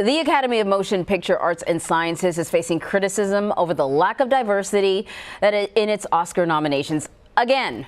The Academy of Motion Picture Arts and Sciences is facing criticism over the lack of diversity in its Oscar nominations again.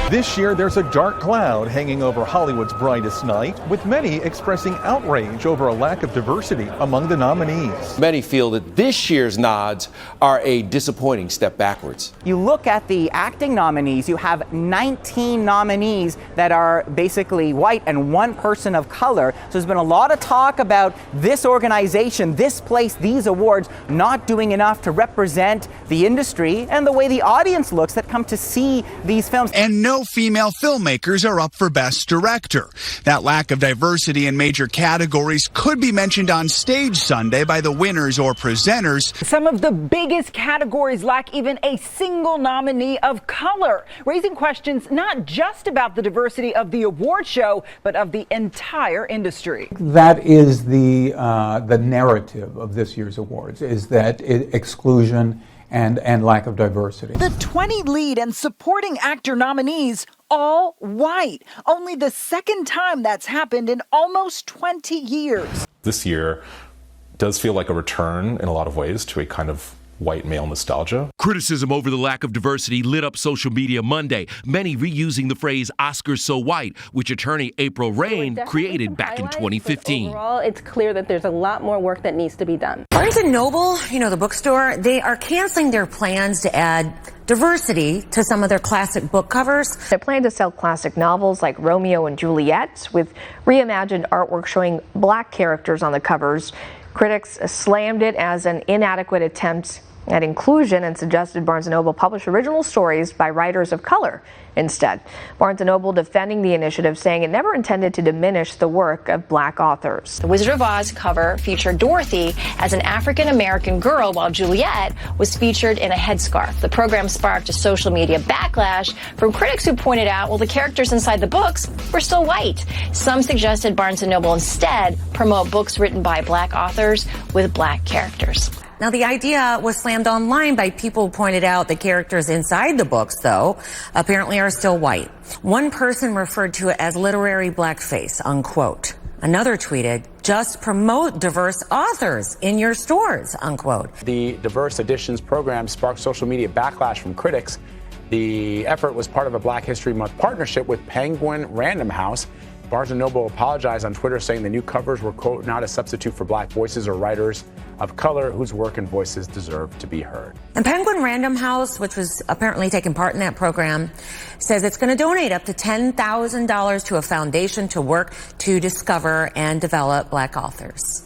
This year, there's a dark cloud hanging over Hollywood's brightest night, with many expressing outrage over a lack of diversity among the nominees. Many feel that this year's nods are a disappointing step backwards. You look at the acting nominees, you have 19 nominees that are basically white and one person of color. So there's been a lot of talk about this organization, this place, these awards not doing enough to represent the industry and the way the audience looks that come to see these films. And no female filmmakers are up for Best Director. That lack of diversity in major categories could be mentioned on stage Sunday by the winners or presenters. Some of the biggest categories lack even a single nominee of color, raising questions not just about the diversity of the award show, but of the entire industry. That is the narrative of this year's awards, is that exclusion and lack of diversity. The 20 lead and supporting actor nominees, all white. Only the second time that's happened in almost 20 years. This year does feel like a return in a lot of ways to a kind of white male nostalgia. Criticism over the lack of diversity lit up social media Monday, many reusing the phrase Oscars so white, which attorney April Rain created back in 2015. Overall, it's clear that there's a lot more work that needs to be done. Barnes & Noble, the bookstore, they are canceling their plans to add diversity to some of their classic book covers. They plan to sell classic novels like Romeo and Juliet with reimagined artwork showing black characters on the covers. Critics slammed it as an inadequate attempt at inclusion and suggested Barnes & Noble publish original stories by writers of color instead. Barnes & Noble defending the initiative, saying it never intended to diminish the work of black authors. The Wizard of Oz cover featured Dorothy as an African-American girl, while Juliet was featured in a headscarf. The program sparked a social media backlash from critics who pointed out, well, the characters inside the books were still white. Some suggested Barnes & Noble instead promote books written by black authors with black characters. Now, the idea was slammed online by people who pointed out the characters inside the books, though, apparently are still white. One person referred to it as literary blackface, unquote. Another tweeted, just promote diverse authors in your stores, unquote. The Diverse Editions program sparked social media backlash from critics. The effort was part of a Black History Month partnership with Penguin Random House. Barnes & Noble apologized on Twitter, saying the new covers were, quote, not a substitute for black voices or writers of color whose work and voices deserve to be heard. And Penguin Random House, which was apparently taking part in that program, says it's going to donate up to $10,000 to a foundation to work to discover and develop black authors.